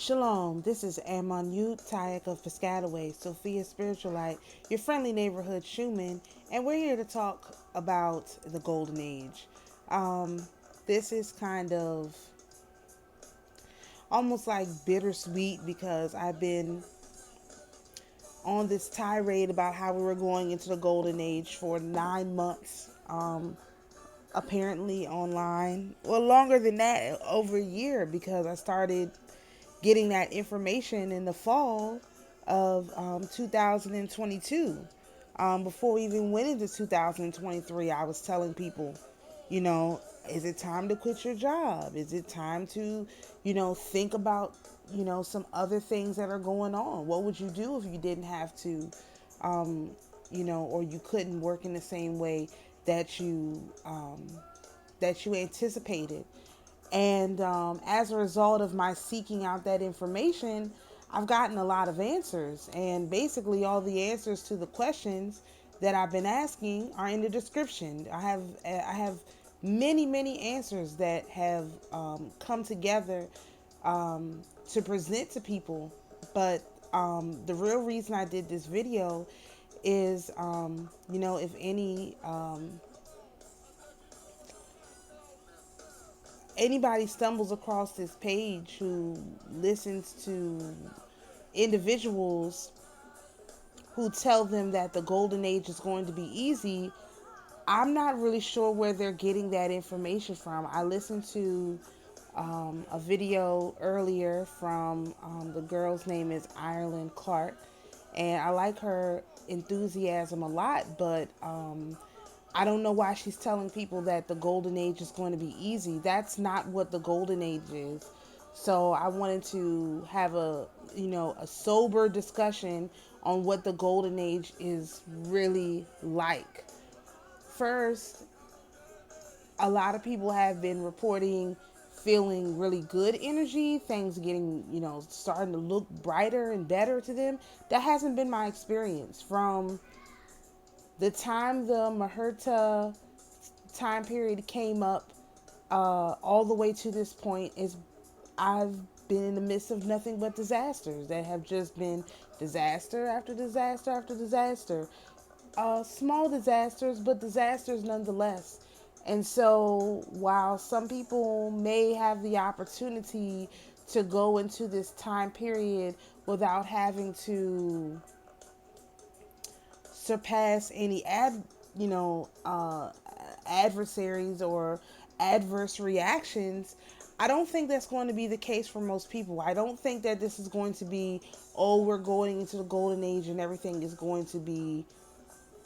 Shalom, this is Amonute Tayac of Piscataway, Sophia Spiritualite, your friendly neighborhood Shuman, and we're here to talk about the Golden Age. This is kind of almost like bittersweet because I've been on this tirade about how we were going into the Golden Age for 9 months, apparently online. Well, longer than that, over a year, because I started getting that information in the fall of 2022. Before we even went into 2023, I was telling people, is it time to quit your job? Is it time to, think about, some other things that are going on? What would you do if you didn't have to, or you couldn't work in the same way that you anticipated? And as a result of my seeking out that information, I've gotten a lot of answers. And basically, all the answers to the questions that I've been asking are in the description. I have many answers that have come together to present to people. But the real reason I did this video is, if anybody stumbles across this page who listens to individuals who tell them that the golden age is going to be easy, I'm not really sure where they're getting that information from. I listened to a video earlier from the girl's name is Ireland Clark, and I like her enthusiasm a lot, but I don't know why she's telling people that the golden age is going to be easy. That's not what the golden age is. So I wanted to have a sober discussion on what the golden age is really like. First, a lot of people have been reporting feeling really good energy, things getting, starting to look brighter and better to them. That hasn't been my experience. From the time the Maherta time period came up, all the way to this point, is I've been in the midst of nothing but disasters that have just been disaster after disaster after disaster. Small disasters, but disasters nonetheless. And so, while some people may have the opportunity to go into this time period without having to surpass any adversaries or adverse reactions, I don't think that's going to be the case for most people. I don't think that this is going to be, oh, we're going into the golden age and everything is going to be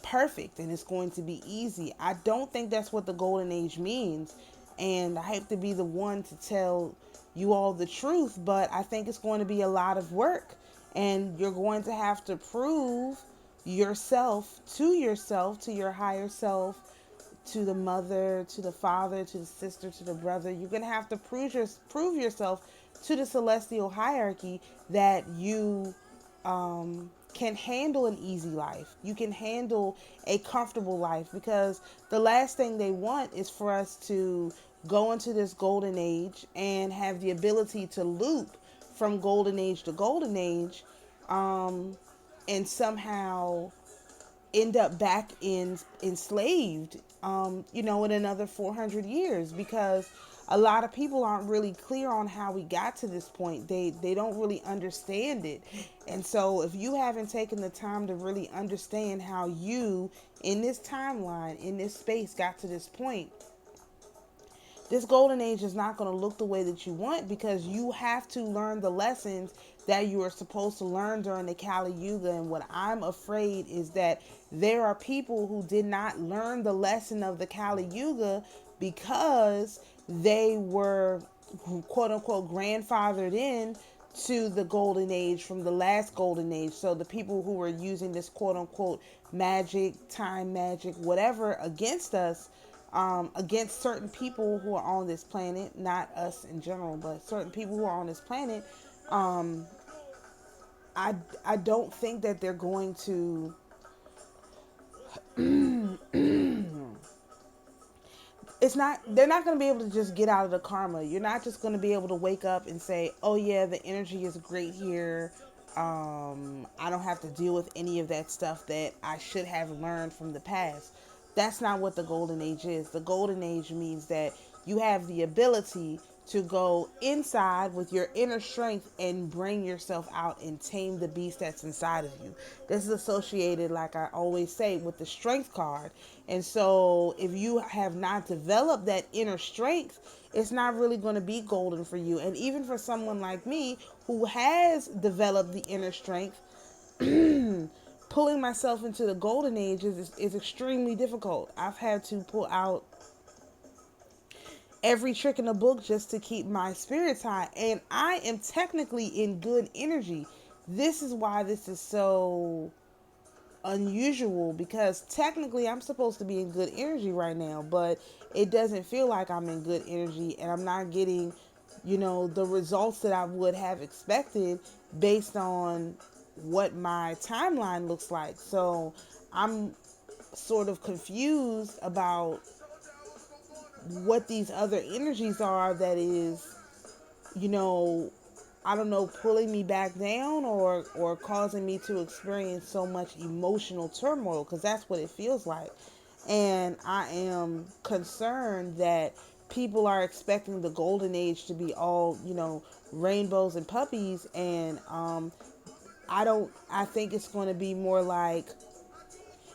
perfect and it's going to be easy. I don't think that's what the golden age means. And I hate to be the one to tell you all the truth, but I think it's going to be a lot of work. And you're going to have to prove yourself, to your higher self, to the mother, to the father, to the sister, to the brother. You're going to have to prove yourself to the celestial hierarchy that you can handle an easy life. You can handle a comfortable life, because the last thing they want is for us to go into this golden age and have the ability to loop from golden age to golden age, and somehow end up back in enslaved, in another 400 years, because a lot of people aren't really clear on how we got to this point. They don't really understand it. And so if you haven't taken the time to really understand how you, in this timeline, in this space, got to this point, this golden age is not going to look the way that you want, because you have to learn the lessons that you are supposed to learn during the Kali Yuga. And what I'm afraid is that there are people who did not learn the lesson of the Kali Yuga because they were, quote unquote, grandfathered in to the golden age from the last golden age. So the people who were using this, quote unquote, magic, time magic, whatever, against us, against certain people who are on this planet, not us in general, but certain people who are on this planet, I don't think that they're going to they're not going to be able to just get out of the karma. You're not just going to be able to wake up and say, oh yeah, the energy is great here. I don't have to deal with any of that stuff that I should have learned from the past. That's not what the golden age is. The golden age means that you have the ability to go inside with your inner strength and bring yourself out and tame the beast that's inside of you. This is associated, like I always say, with the strength card. And so if you have not developed that inner strength, it's not really going to be golden for you. And even for someone like me who has developed the inner strength, pulling myself into the golden age is extremely difficult. I've had to pull out every trick in the book just to keep my spirits high. And I am technically in good energy. This is why this is so unusual, because technically I'm supposed to be in good energy right now, but it doesn't feel like I'm in good energy, and I'm not getting, the results that I would have expected based on what my timeline looks like. So I'm sort of confused about what these other energies are that is, I don't know, pulling me back down or causing me to experience so much emotional turmoil, because that's what it feels like. And I am concerned that people are expecting the golden age to be all, rainbows and puppies. And I think it's going to be more like,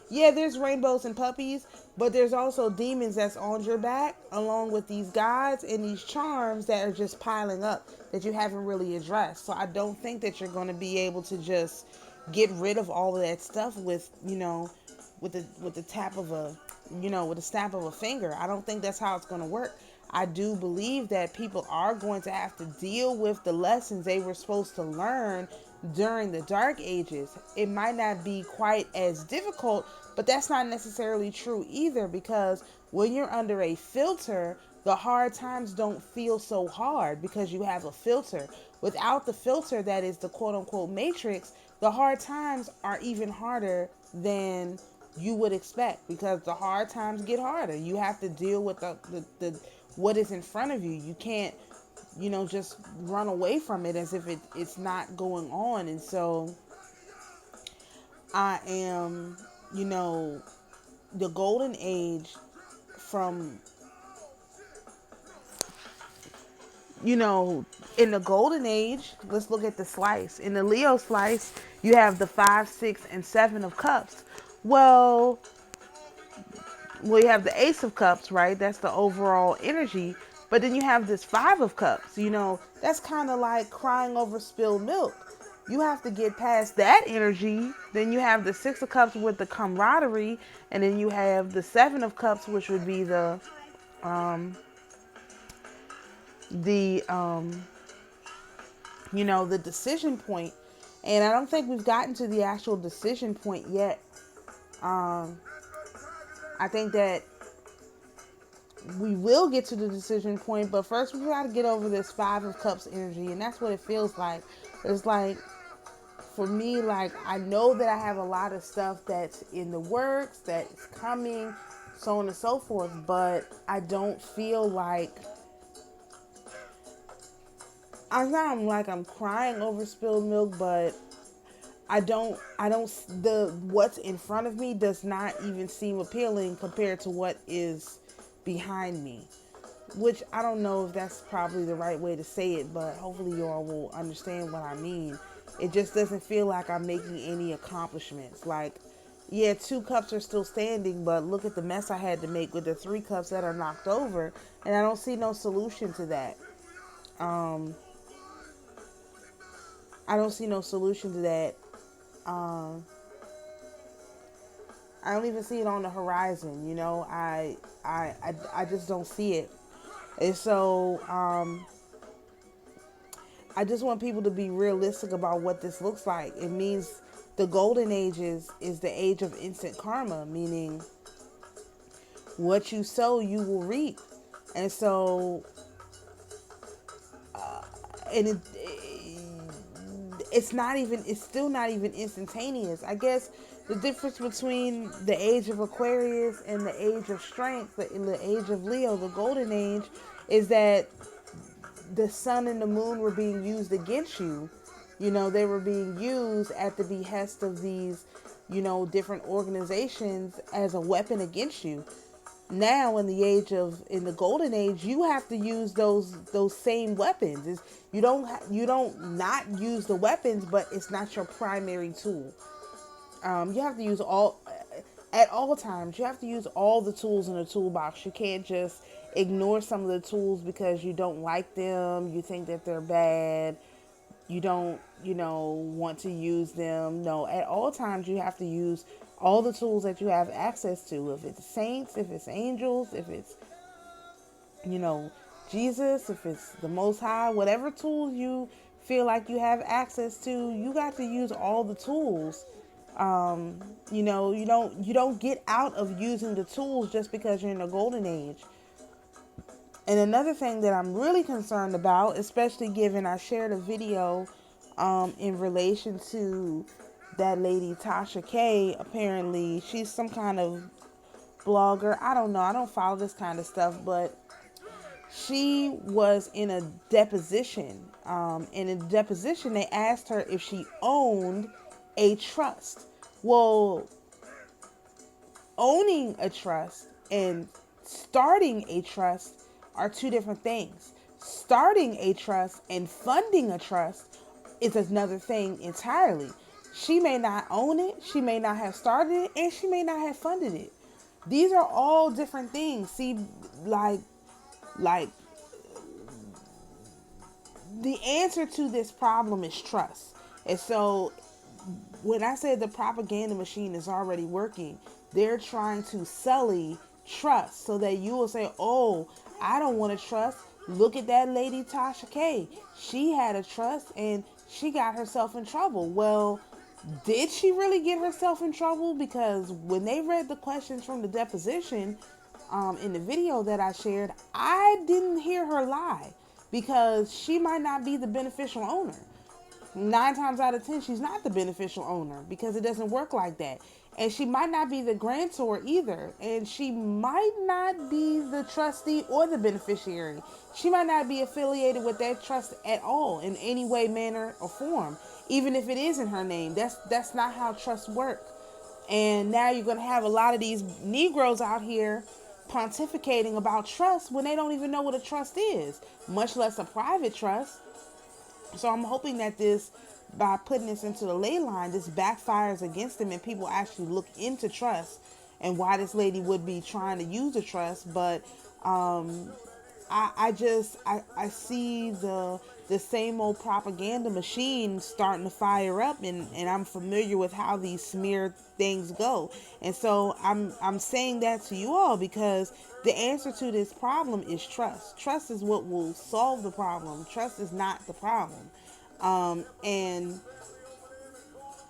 yeah, there's rainbows and puppies, but there's also demons that's on your back, along with these gods and these charms that are just piling up that you haven't really addressed. So I don't think that you're going to be able to just get rid of all of that stuff with, with the tap of a, with a snap of a finger. I don't think that's how it's going to work. I do believe that people are going to have to deal with the lessons they were supposed to learn during the dark ages. It might not be quite as difficult, but that's not necessarily true either, because when you're under a filter, the hard times don't feel so hard because you have a filter. Without the filter, that is the quote unquote matrix, the hard times are even harder than you would expect, because the hard times get harder. You have to deal with the what is in front of you. You can't, just run away from it as if it's not going on. And so I am, the golden age from, in the golden age, let's look at the slice. In the Leo slice, you have the 5, 6, and 7 of cups. Well, you have the Ace of Cups, right? That's the overall energy. But then you have this 5 of Cups, that's kind of like crying over spilled milk. You have to get past that energy. Then you have the 6 of Cups with the camaraderie. And then you have the 7 of Cups, which would be the decision point. And I don't think we've gotten to the actual decision point yet. I think that we will get to the decision point, but first we got to get over this 5 of Cups energy, and that's what it feels like. It's like, for me, like, I know that I have a lot of stuff that's in the works, that's coming, so on and so forth, but I don't feel like, I'm crying over spilled milk, but what's in front of me does not even seem appealing compared to what is behind me, which I don't know if that's probably the right way to say it, but hopefully you all will understand what I mean. It just doesn't feel like I'm making any accomplishments. Like, yeah, 2 cups are still standing, but look at the mess I had to make with the 3 cups that are knocked over, and I don't see no solution to that. I don't see no solution to that. I don't even see it on the horizon, I just don't see it. And so, I just want people to be realistic about what this looks like. It means the golden age is the age of instant karma, meaning what you sow, you will reap. And so, it's still not even instantaneous. I guess the difference between the age of Aquarius and the age of strength, the age of Leo, the golden age, is that the sun and the moon were being used against you. They were being used at the behest of these, different organizations as a weapon against you. Now in the golden age, you have to use those same weapons. You don't not use the weapons, but it's not your primary tool. You have to use at all times. You have to use all the tools in the toolbox. You can't just ignore some of the tools because you don't like them. You think that they're bad. You don't, want to use them. No, at all times you have to use all the tools that you have access to. If it's saints, if it's angels, if it's, Jesus, if it's the Most High, whatever tools you feel like you have access to, you got to use all the tools. You don't get out of using the tools just because you're in the golden age. And another thing that I'm really concerned about, especially given I shared a video in relation to that lady Tasha K. Apparently she's some kind of blogger. I don't know. I don't follow this kind of stuff, but she was in a deposition. In a deposition, they asked her if she owned a trust. Well, owning a trust and starting a trust are two different things. Starting a trust and funding a trust is another thing entirely. She may not own it, she may not have started it, and she may not have funded it. These are all different things. See, like the answer to this problem is trust. And so when I say the propaganda machine is already working, they're trying to sully trust so that you will say, oh, I don't want to trust. Look at that lady Tasha K. She had a trust and she got herself in trouble. Well, did she really get herself in trouble? Because when they read the questions from the deposition in the video that I shared, I didn't hear her lie, because she might not be the beneficial owner. 9 times out of 10, she's not the beneficial owner, because it doesn't work like that. And she might not be the grantor either. And she might not be the trustee or the beneficiary. She might not be affiliated with that trust at all in any way, manner, or form. Even if it is in her name. That's not how trusts work. And now you're going to have a lot of these Negroes out here pontificating about trust when they don't even know what a trust is, much less a private trust. So I'm hoping that by putting this into the ley line, this backfires against them and people actually look into trust and why this lady would be trying to use a trust. But I see the same old propaganda machine starting to fire up, and I'm familiar with how these smear things go. And so I'm saying that to you all because the answer to this problem is trust. Trust is what will solve the problem. Trust is not the problem. And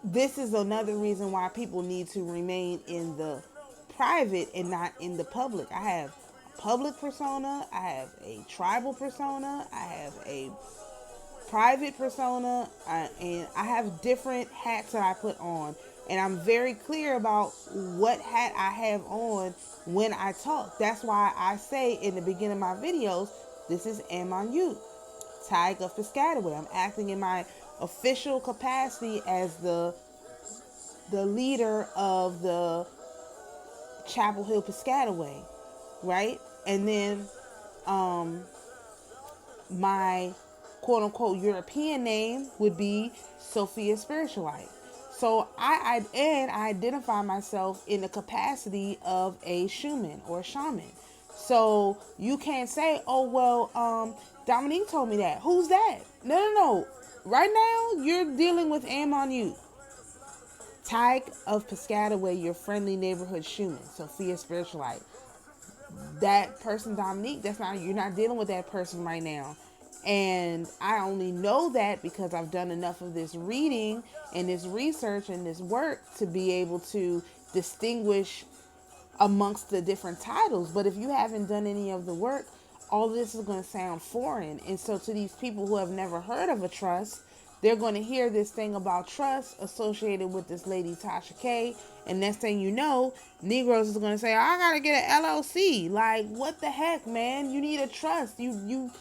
this is another reason why people need to remain in the private and not in the public. I have a public persona, I have a tribal persona, I have a private persona, and I have different hats that I put on. And I'm very clear about what hat I have on when I talk. That's why I say in the beginning of my videos, this is Amonute, Tayac of Piscataway. I'm acting in my official capacity as the leader of the Chapel Hill Piscataway, right? And then my quote-unquote European name would be Sophia Spiritualite. So I identify myself in the capacity of a shaman or shaman. So you can't say, oh, well, Dominique told me that. Who's that? No. Right now, you're dealing with Amonute, Tayac of Piscataway, your friendly neighborhood shaman, Sophia Spiritualite. That person, Dominique, you're not dealing with that person right now. And I only know that because I've done enough of this reading and this research and this work to be able to distinguish amongst the different titles. But if you haven't done any of the work, all of this is going to sound foreign. And so to these people who have never heard of a trust, they're going to hear this thing about trust associated with this lady Tasha K, and next thing you know, Negroes is going to say, I gotta get an LLC. Like, what the heck, man? You need a trust. You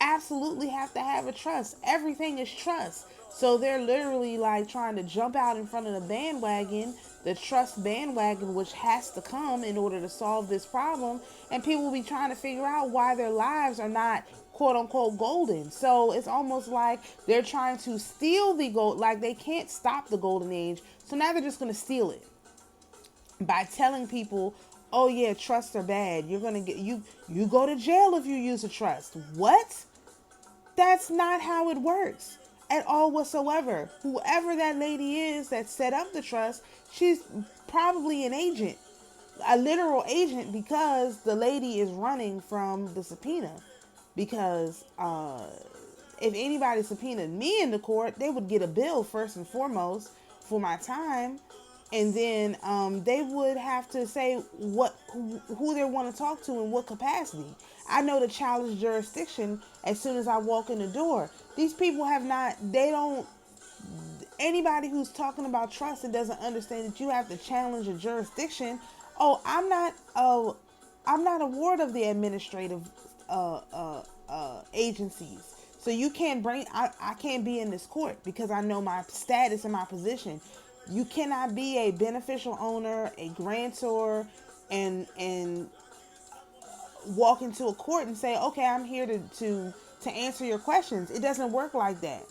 absolutely have to have a trust. Everything is trust. So they're literally like trying to jump out in front of the bandwagon, the trust bandwagon, which has to come in order to solve this problem. And people will be trying to figure out why their lives are not quote unquote golden. So it's almost like they're trying to steal the gold. Like, they can't stop the golden age. So now they're just going to steal it by telling people, oh yeah, trusts are bad. You're going to get, you go to jail if you use a trust. What? That's not how it works at all whatsoever. Whoever that lady is that set up the trust, she's probably an agent, a literal agent, because the lady is running from the subpoena. Because if anybody subpoenaed me in the court, they would get a bill first and foremost for my time. And then they would have to say who they want to talk to in what capacity. I know to challenge jurisdiction as soon as I walk in the door. These people have not, anybody who's talking about trust and doesn't understand that you have to challenge a jurisdiction. Oh, I'm not a ward of the administrative agencies. So you can't I can't be in this court because I know my status and my position. You cannot be a beneficial owner, a grantor, and walk into a court and say, okay, I'm here to answer your questions. It doesn't work like that.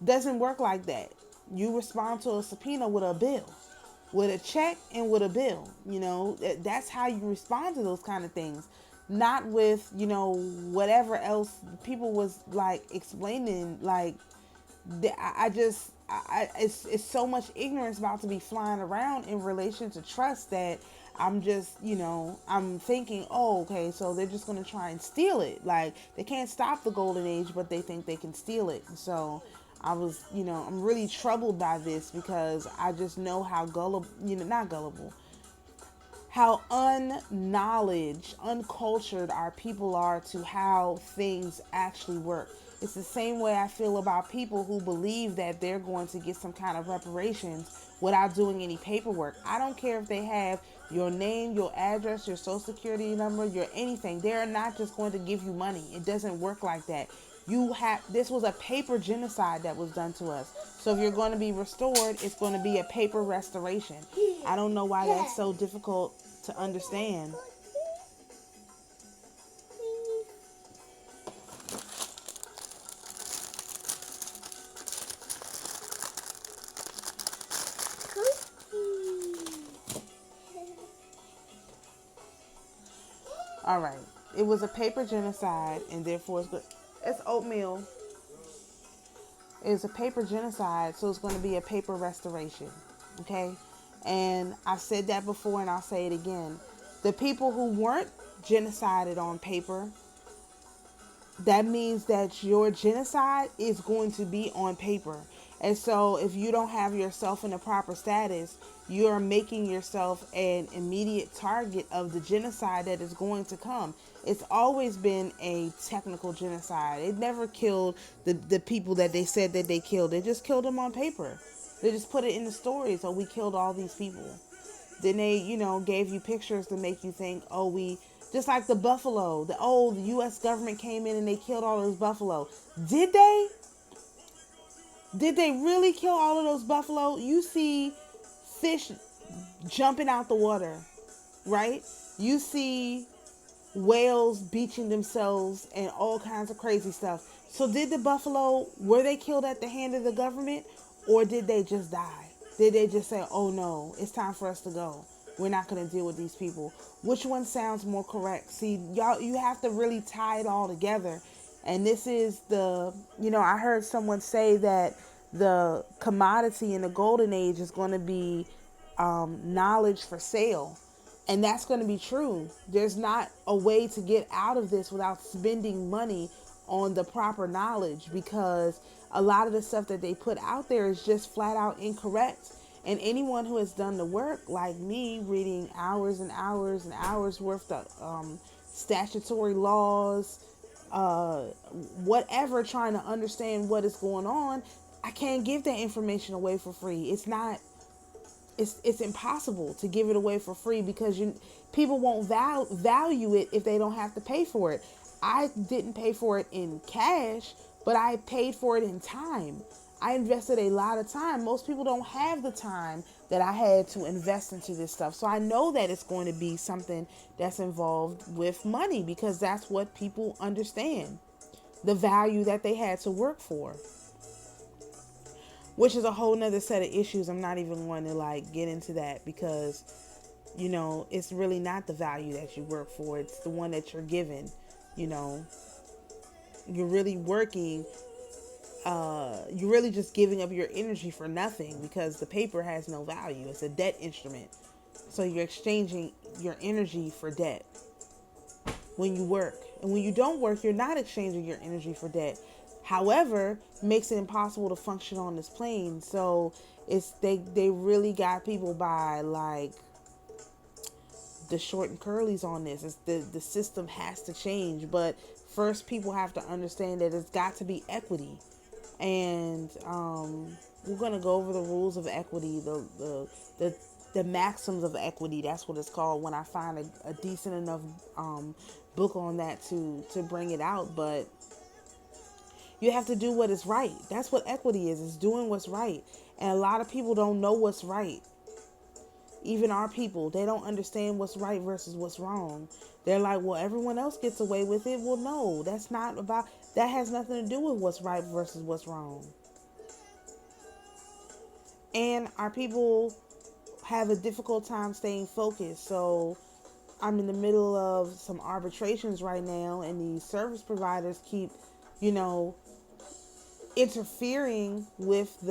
Doesn't work like that. You respond to a subpoena with a bill, with a check and with a bill. You know, that's how you respond to those kind of things. Not with, you know, whatever else people was like explaining. Like, it's so much ignorance about to be flying around in relation to trust that I'm just, you know, I'm thinking, oh, okay, so they're just going to try and steal it. Like, they can't stop the golden age, but they think they can steal it. So I was, you know, I'm really troubled by this because I just know how how unknowledge, uncultured our people are to how things actually work. It's the same way I feel about people who believe that they're going to get some kind of reparations without doing any paperwork. I don't care if they have your name, your address, your social security number, your anything. They're not just going to give you money. It doesn't work like that. This was a paper genocide that was done to us. So if you're going to be restored, it's going to be a paper restoration. I don't know why that's so difficult to understand. All right. It was a paper genocide, and therefore it's oatmeal. It's a paper genocide, so it's going to be a paper restoration. Okay? And I've said that before, and I'll say it again. The people who weren't genocided on paper, that means that your genocide is going to be on paper. And so if you don't have yourself in the proper status, you're making yourself an immediate target of the genocide that is going to come. It's always been a technical genocide. It never killed the people that they said that they killed. They just killed them on paper. They just put it in the story. So we killed all these people. Then they, you know, gave you pictures to make you think, oh, just like the buffalo. The U.S. government came in and they killed all those buffalo. Did they? Did they really kill all of those buffalo? You see fish jumping out the water, right? You see whales beaching themselves and all kinds of crazy stuff. So did the buffalo, were they killed at the hand of the government, or did they just die? Did they just say, oh no, it's time for us to go? We're not going to deal with these people. Which one sounds more correct? See, y'all, you have to really tie it all together. And this is I heard someone say that the commodity in the golden age is going to be knowledge for sale. And that's going to be true. There's not a way to get out of this without spending money on the proper knowledge, because a lot of the stuff that they put out there is just flat out incorrect. And anyone who has done the work, like me, reading hours and hours and hours worth of statutory laws, whatever, trying to understand what is going on, I can't give that information away for free. It's impossible to give it away for free, because people won't value it if they don't have to pay for it. I didn't pay for it in cash, but I paid for it in time. I invested a lot of time. Most people don't have the time that I had to invest into this stuff. So I know that it's going to be something that's involved with money, because that's what people understand, the value that they had to work for, which is a whole nother set of issues. I'm not even going to get into that, because it's really not the value that you work for. It's the one that you're given. You're really working, you're really just giving up your energy for nothing, because the paper has no value. It's a debt instrument. So you're exchanging your energy for debt when you work. And when you don't work, you're not exchanging your energy for debt. However, makes it impossible to function on this plane. So they really got people by the short and curlies on this. The system has to change, but first people have to understand that it's got to be equity. And we're gonna go over the rules of equity, the maxims of equity. That's what it's called, when I find a decent enough book on that to bring it out. But you have to do what is right. That's what equity is doing what's right. And a lot of people don't know what's right. Even our people, they don't understand what's right versus what's wrong. They're like, well, everyone else gets away with it. Well, no, that has nothing to do with what's right versus what's wrong. And our people have a difficult time staying focused. So I'm in the middle of some arbitrations right now, and these service providers keep, interfering with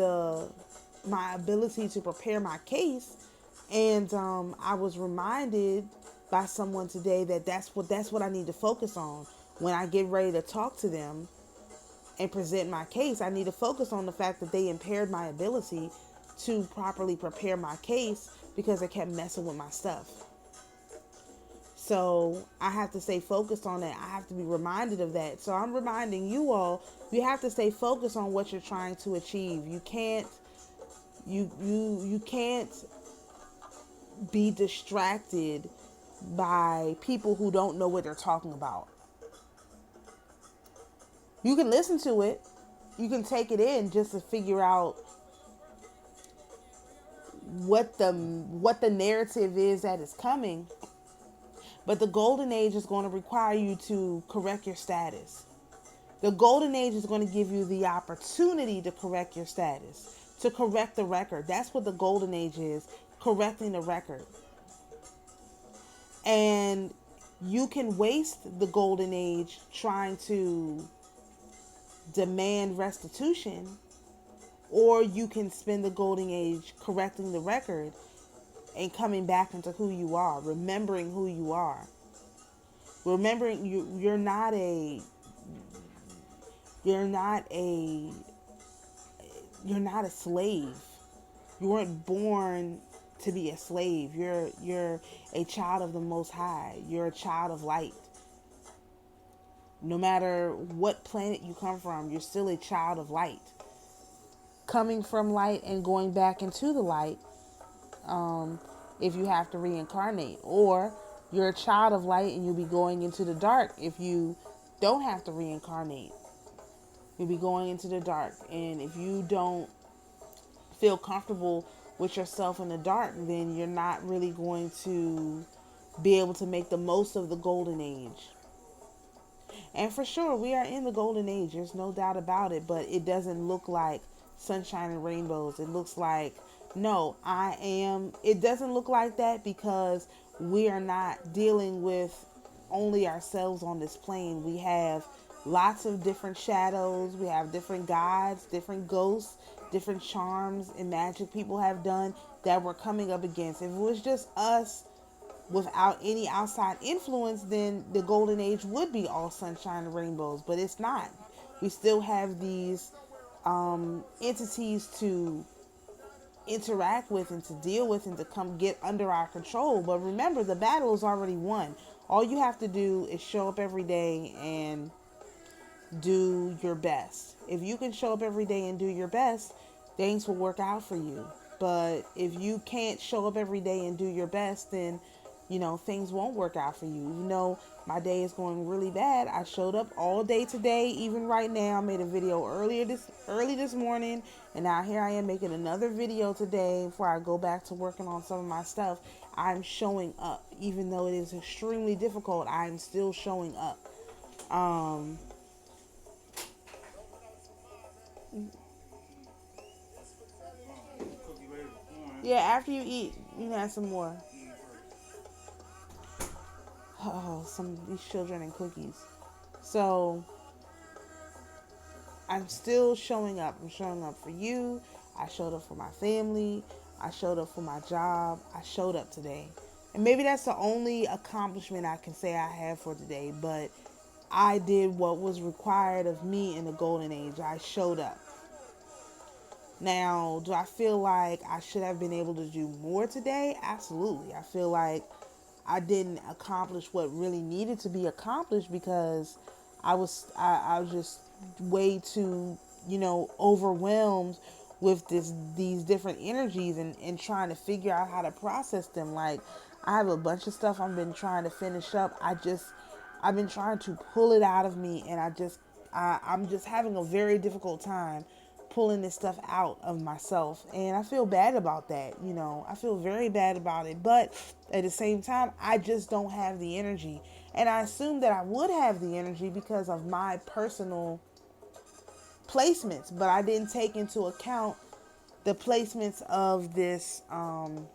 my ability to prepare my case. And I was reminded by someone today that that's what I need to focus on when I get ready to talk to them and present my case. I need to focus on the fact that they impaired my ability to properly prepare my case, because they kept messing with my stuff. So I have to stay focused on that. I have to be reminded of that. So I'm reminding you all, you have to stay focused on what you're trying to achieve. You can't be distracted by people who don't know what they're talking about. You can listen to it. You can take it in just to figure out what the narrative is that is coming. But the golden age is going to require you to correct your status. The golden age is going to give you the opportunity to correct your status, to correct the record. That's what the golden age is, correcting the record. And you can waste the golden age trying to demand restitution, or you can spend the golden age correcting the record and coming back into who you are, remembering who you are. Remembering you're not a slave. You weren't born to be a slave. You're a child of the Most High. You're a child of light. No matter what planet you come from, you're still a child of light. Coming from light and going back into the light, if you have to reincarnate. Or you're a child of light and you'll be going into the dark if you don't have to reincarnate. You'll be going into the dark. And if you don't feel comfortable with yourself in the dark, then you're not really going to be able to make the most of the golden age. And for sure, we are in the golden age. There's no doubt about it. But it doesn't look like sunshine and rainbows. It looks like, it doesn't look like that, because we are not dealing with only ourselves on this plane. We have lots of different shadows. We have different gods, different ghosts, different charms and magic people have done that we're coming up against. If it was just us without any outside influence, then the golden age would be all sunshine and rainbows, but it's not. We still have these entities to interact with and to deal with and to come get under our control. But remember, the battle is already won. All you have to do is show up every day and do your best. If you can show up every day and do your best, things will work out for you. But if you can't show up every day and do your best, then things won't work out for you. My day is going really bad. I showed up all day today, even right now. I made a video early this morning, and now here I am making another video today before I go back to working on some of my stuff. I'm showing up, even though it is extremely difficult. I'm still showing up. Yeah, after you eat, you can have some more. Oh, these children and cookies. So I'm still showing up. I'm showing up for you. I showed up for my family. I showed up for my job. I showed up today. And maybe that's the only accomplishment I can say I have for today, but I did what was required of me in the golden age. I showed up. Now, do I feel like I should have been able to do more today? Absolutely. I feel like I didn't accomplish what really needed to be accomplished because I was just way too, overwhelmed with these different energies and trying to figure out how to process them. Like, I have a bunch of stuff I've been trying to finish up. I've been trying to pull it out of me, and I'm just having a very difficult time pulling this stuff out of myself, and I feel bad about that. I feel very bad about it, but at the same time, I just don't have the energy, and I assumed that I would have the energy because of my personal placements, but I didn't take into account the placements of this of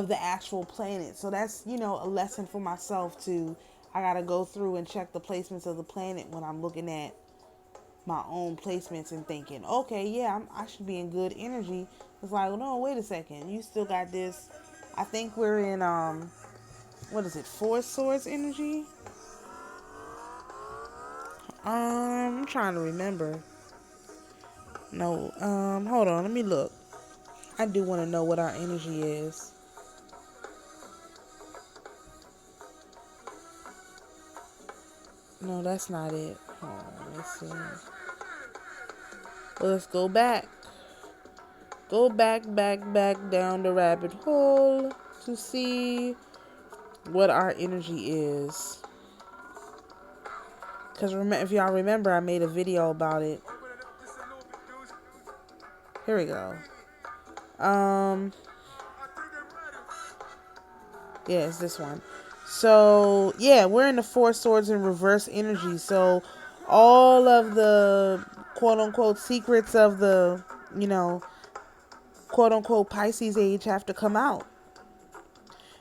the actual planet. So that's a lesson for myself too. I gotta go through and check the placements of the planet when I'm looking at my own placements and thinking, okay, yeah, I should be in good energy. It's like, well, no, wait a second, you still got this. I think we're in what is it, Four Swords energy? I'm trying to remember. No, hold on, let me look. I do want to know what our energy is. No, that's not it. Hold on, let's see. Well, let's go back. Go back down the rabbit hole to see what our energy is. Because if y'all remember, I made a video about it. Here we go. Yeah, it's this one. So, yeah, we're in the Four Swords in reverse energy. So, all of the quote-unquote secrets of the, quote-unquote Pisces age have to come out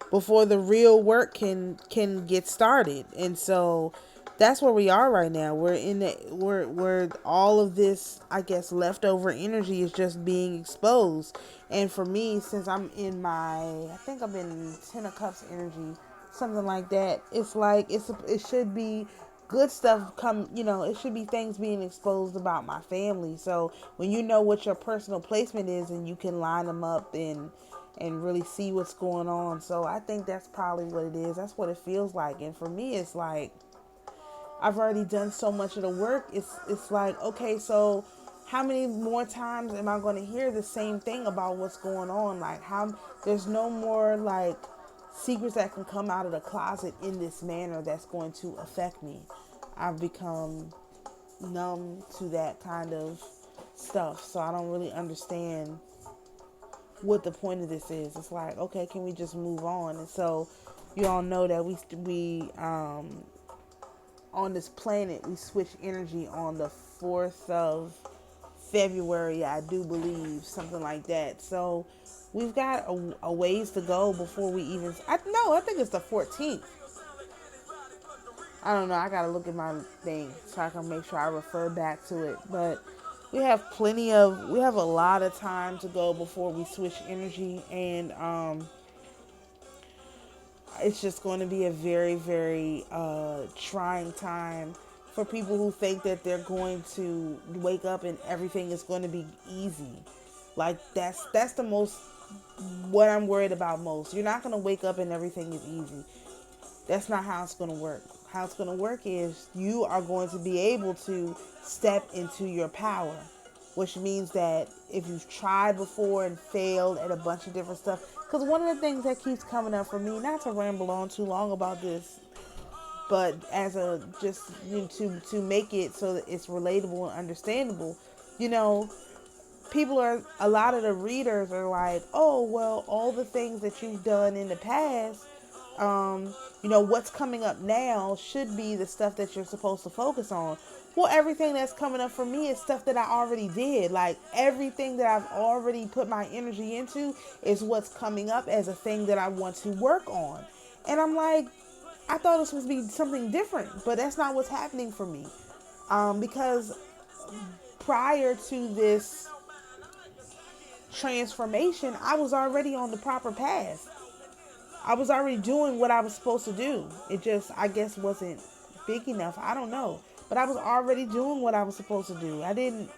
before the real work can get started. And so that's where we are right now. We're in where all of this, I guess, leftover energy is just being exposed. And for me, since I'm in I think I'm in 10 of Cups energy, something like that, it's like it should be good stuff it should be things being exposed about my family. So when you know what your personal placement is and you can line them up and really see what's going on. So I think that's probably what it is. That's what it feels like. And for me, it's like I've already done so much of the work. It's like, okay, so how many more times am I going to hear the same thing about what's going on? Like, there's no more like secrets that can come out of the closet in this manner that's going to affect me. I've become numb to that kind of stuff. So I don't really understand what the point of this is. It's like, okay, can we just move on? And so you all know that we on this planet, we switch energy on the 4th of February, I do believe, something like that. So we've got a ways to go before we even, I think it's the 14th. I don't know. I got to look at my thing so I can make sure I refer back to it. But we have a lot of time to go before we switch energy. And it's just going to be a very, very trying time for people who think that they're going to wake up and everything is going to be easy. Like, that's the most, what I'm worried about most. You're not going to wake up and everything is easy. That's not how it's going to work. how it's going to work is you are going to be able to step into your power, which means that if you've tried before and failed at a bunch of different stuff, because one of the things that keeps coming up for me, not to ramble on too long about this, but as a just to make it so that it's relatable and understandable, you know, people are, a lot of the readers are like, oh, well, all the things that you've done in the past, what's coming up now should be the stuff that you're supposed to focus on. Well, everything that's coming up for me is stuff that I already did. Like, everything that I've already put my energy into is what's coming up as a thing that I want to work on. And I'm like, I thought this was be something different, but that's not what's happening for me. Because prior to this transformation, I was already on the proper path. I was already doing what I was supposed to do. It just, I guess, wasn't big enough. I don't know. But I was already doing what I was supposed to do. I didn't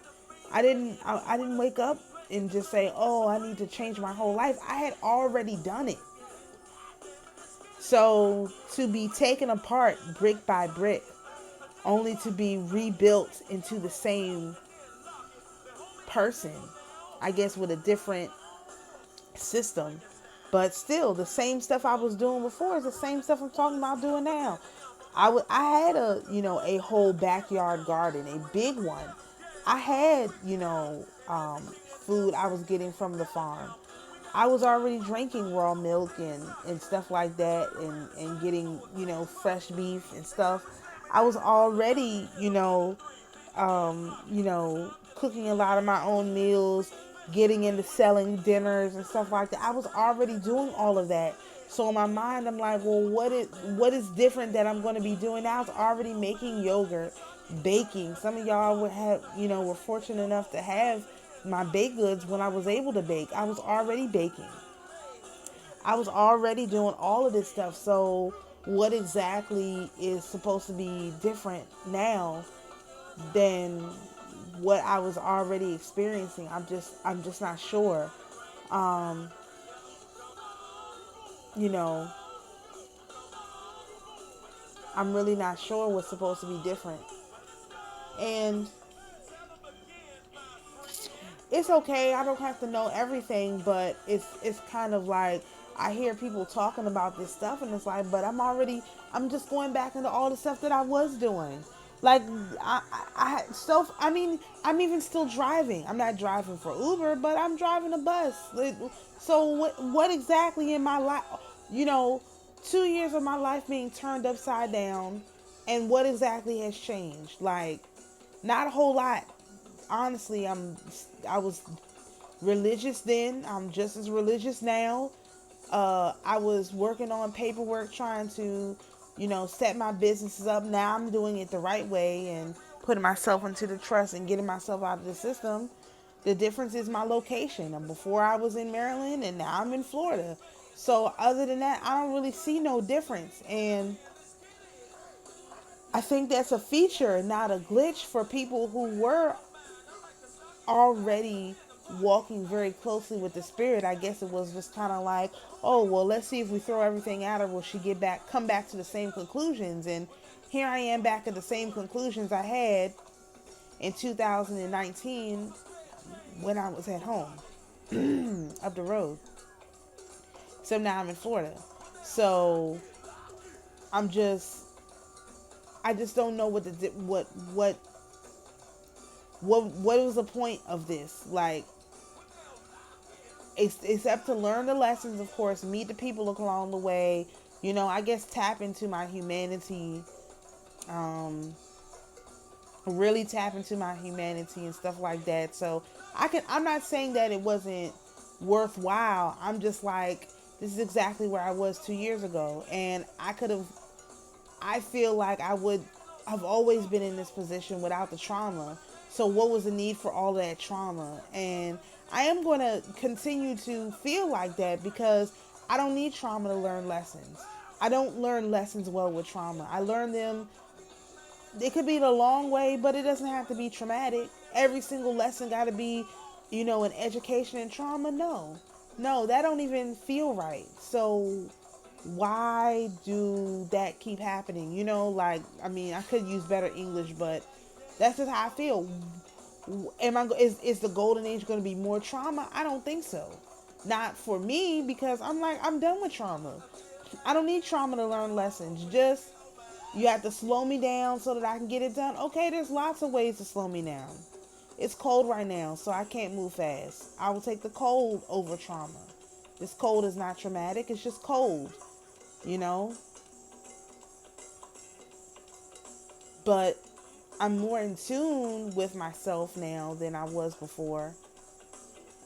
wake up and just say, oh, I need to change my whole life. I had already done it. So to be taken apart brick by brick, only to be rebuilt into the same person, I guess with a different system, but still the same stuff I was doing before is the same stuff I'm talking about doing now. I had a whole backyard garden, a big one. I had, food I was getting from the farm. I was already drinking raw milk and stuff like that, and getting, fresh beef and stuff. I was already, cooking a lot of my own meals, getting into selling dinners and stuff like that. I was already doing all of that. So in my mind, I'm like, well, what is different that I'm going to be doing now? I was already making yogurt, baking. Some of y'all would have, were fortunate enough to have my baked goods when I was able to bake. I was already baking. I was already doing all of this stuff. So what exactly is supposed to be different now than what I was already experiencing? I'm just not sure. I'm really not sure what's supposed to be different. And it's okay. I don't have to know everything, but it's kind of like I hear people talking about this stuff, and it's like, but I'm just going back into all the stuff that I was doing. Like, I'm even still driving. I'm not driving for Uber, but I'm driving a bus. So what exactly in my life, 2 years of my life being turned upside down, and what exactly has changed? Like, not a whole lot. Honestly, I was religious then. I'm just as religious now. I was working on paperwork, trying to, set my businesses up. Now I'm doing it the right way and putting myself into the trust and getting myself out of the system. The difference is my location. And before I was in Maryland, and now I'm in Florida. So other than that, I don't really see no difference. And I think that's a feature, not a glitch, for people who were already walking very closely with the spirit. I guess it was just kind of like, oh, well, let's see if we throw everything at her, will she come back to the same conclusions? And here I am back at the same conclusions I had in 2019 when I was at home up the road. So now I'm in Florida. So I just don't know what was the point of this? Like, except to learn the lessons, of course, meet the people along the way, I guess tap into my humanity, really tap into my humanity and stuff like that. So I'm not saying that it wasn't worthwhile. I'm just like, this is exactly where I was 2 years ago. And I feel like I've always been in this position without the trauma. So what was the need for all that trauma? And I am going to continue to feel like that because I don't need trauma to learn lessons. I don't learn lessons well with trauma. I learn them. It could be the long way, but it doesn't have to be traumatic. Every single lesson got to be, an education in trauma. No, that don't even feel right. So why do that keep happening? You know, like, I mean, I could use better English, but that's just how I feel. Is the golden age going to be more trauma? I don't think so. Not for me, because I'm like, I'm done with trauma. I don't need trauma to learn lessons. Just, you have to slow me down so that I can get it done. Okay, there's lots of ways to slow me down. It's cold right now, so I can't move fast. I will take the cold over trauma. This cold is not traumatic, it's just cold, you know? But I'm more in tune with myself now than I was before.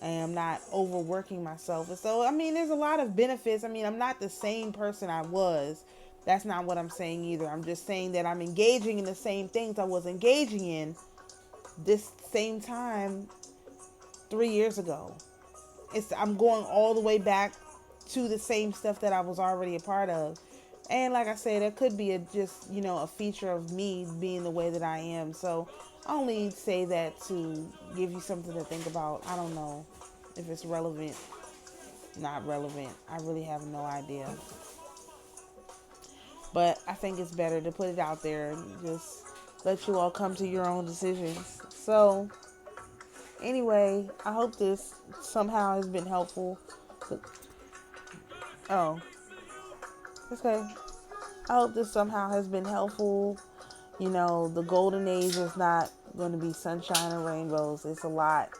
And I'm not overworking myself. And so, I mean, there's a lot of benefits. I mean, I'm not the same person I was. That's not what I'm saying either. I'm just saying that I'm engaging in the same things I was engaging in this same time 3 years ago. I'm going all the way back to the same stuff that I was already a part of. And like I said, it could be a feature of me being the way that I am. So I only say that to give you something to think about. I don't know if it's relevant, not relevant. I really have no idea. But I think it's better to put it out there and just let you all come to your own decisions. So anyway, I hope this somehow has been helpful. Oh, okay. I hope this somehow has been helpful. You know, the golden age is not going to be sunshine and rainbows. It's a lot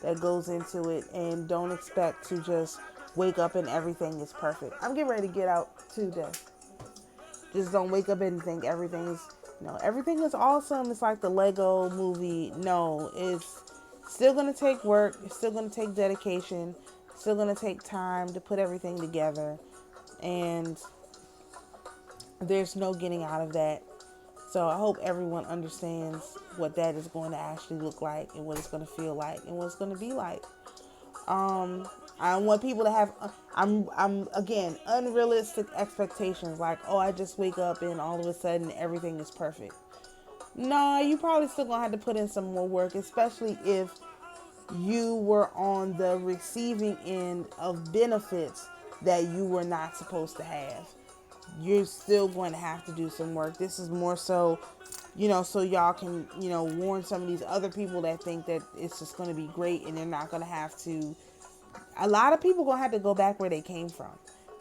that goes into it, and don't expect to just wake up and everything is perfect. I'm getting ready to get out today. Just don't wake up and think everything is awesome. It's like the Lego movie. No, it's still going to take work. It's still going to take dedication. It's still going to take time to put everything together. And there's no getting out of that. So I hope everyone understands what that is going to actually look like, and what it's going to feel like, and what it's going to be like. I want people to have, I'm again, unrealistic expectations. Like, oh, I just wake up and all of a sudden everything is perfect. No, you probably still gonna have to put in some more work, especially if you were on the receiving end of benefits that you were not supposed to have. You're still going to have to do some work. This is more so, so y'all can, warn some of these other people that think that it's just going to be great and they're not going to have to. A lot of people going to have to go back where they came from.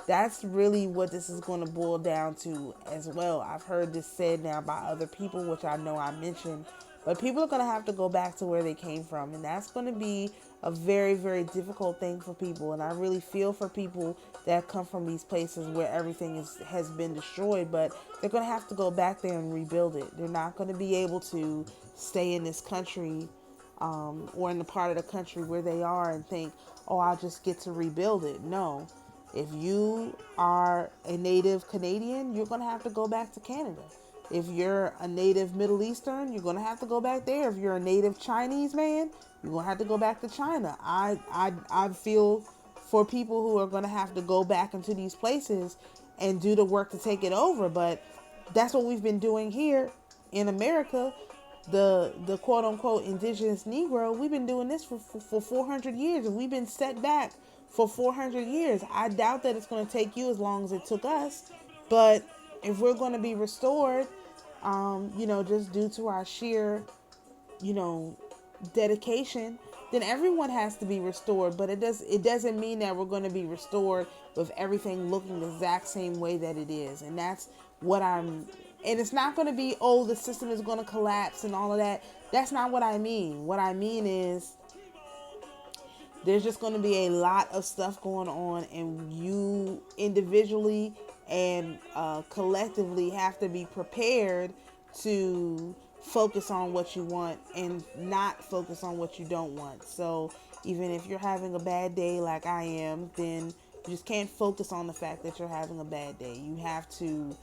That's really what this is going to boil down to as well. I've heard this said now by other people, which I know I mentioned, but people are going to have to go back to where they came from. And that's going to be a very, very difficult thing for people. And I really feel for people that come from these places where everything has been destroyed, but they're going to have to go back there and rebuild it. They're not going to be able to stay in this country or in the part of the country where they are and think, oh, I'll just get to rebuild it. No. If you are a native Canadian, you're going to have to go back to Canada. If you're a native Middle Eastern, you're going to have to go back there. If you're a native Chinese man, you're going to have to go back to China. I feel for people who are going to have to go back into these places and do the work to take it over. But that's what we've been doing here in America. The quote unquote indigenous Negro, we've been doing this for 400 years, and we've been set back for 400 years. I doubt that it's going to take you as long as it took us. But if we're going to be restored, just due to our sheer, dedication, then everyone has to be restored. But it doesn't mean that we're going to be restored with everything looking the exact same way that it is. And that's what and it's not going to be, oh, the system is going to collapse and all of that. That's not what I mean. What I mean is there's just going to be a lot of stuff going on, and you individually and collectively have to be prepared to focus on what you want and not focus on what you don't want. So even if you're having a bad day like I am, then you just can't focus on the fact that you're having a bad day. You have to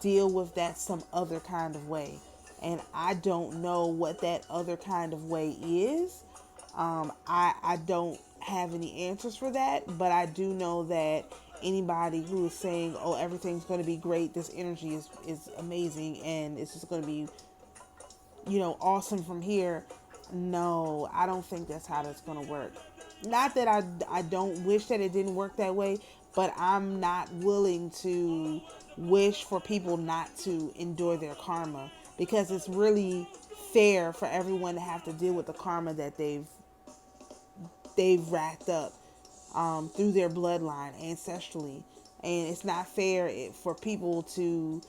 deal with that some other kind of way. And I don't know what that other kind of way is. I don't have any answers for that, but I do know that anybody who is saying, oh, everything's going to be great, this energy is amazing, and it's just going to be, awesome from here. No, I don't think that's how that's going to work. Not that I don't wish that it didn't work that way, but I'm not willing to wish for people not to endure their karma, because it's really fair for everyone to have to deal with the karma that they've racked up through their bloodline ancestrally. And it's not fair for people to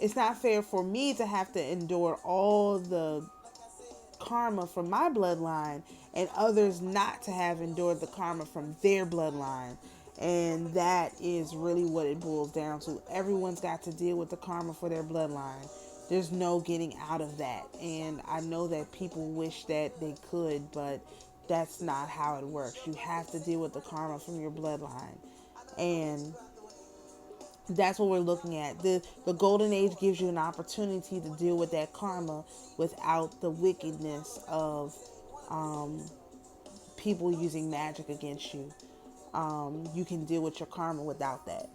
it's not fair for me to have to endure all the karma from my bloodline and others not to have endured the karma from their bloodline. And that is really what it boils down to. Everyone's got to deal with the karma for their bloodline. There's no getting out of that. And I know that people wish that they could, but that's not how it works. You have to deal with the karma from your bloodline. And that's what we're looking at. The golden age gives you an opportunity to deal with that karma without the wickedness of people using magic against you. You can deal with your karma without that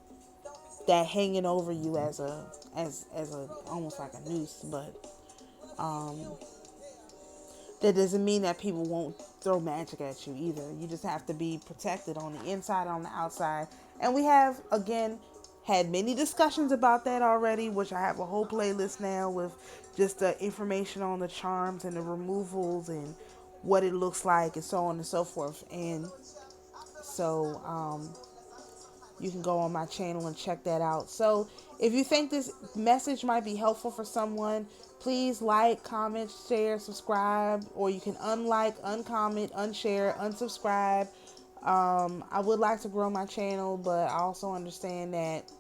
hanging over you as a almost like a noose. But that doesn't mean that people won't throw magic at you either. You just have to be protected on the inside, on the outside. And we have, again, had many discussions about that already, which I have a whole playlist now with just the information on the charms and the removals and what it looks like and so on and so forth. And so you can go on my channel and check that out. So if you think this message might be helpful for someone, please like, comment, share, subscribe, or you can unlike, uncomment, unshare, unsubscribe. I would like to grow my channel, but I also understand that,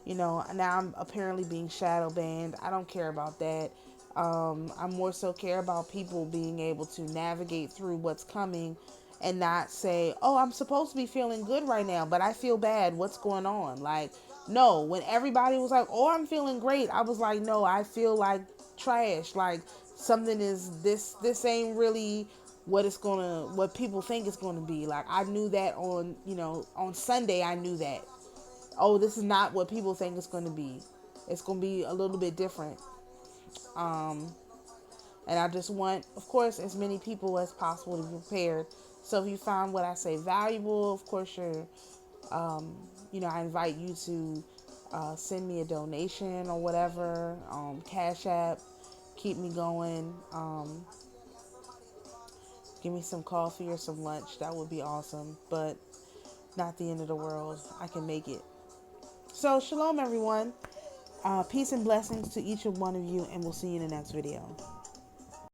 now I'm apparently being shadow banned. I don't care about that. I more so care about people being able to navigate through what's coming and not say, oh, I'm supposed to be feeling good right now, but I feel bad. What's going on? Like, no, when everybody was like, oh, I'm feeling great, I was like, no, I feel like trash. Like something is this ain't really what people think it's gonna be. Like I knew that on Sunday. I knew that, oh, this is not what people think it's going to be. It's going to be a little bit different. And I just want, of course, as many people as possible to be prepared. So if you find what I say valuable, of course, I invite you to send me a donation or whatever. Cash App, keep me going. Give me some coffee or some lunch. That would be awesome. But not the end of the world. I can make it. So, shalom, everyone. Peace and blessings to each and one of you, and we'll see you in the next video.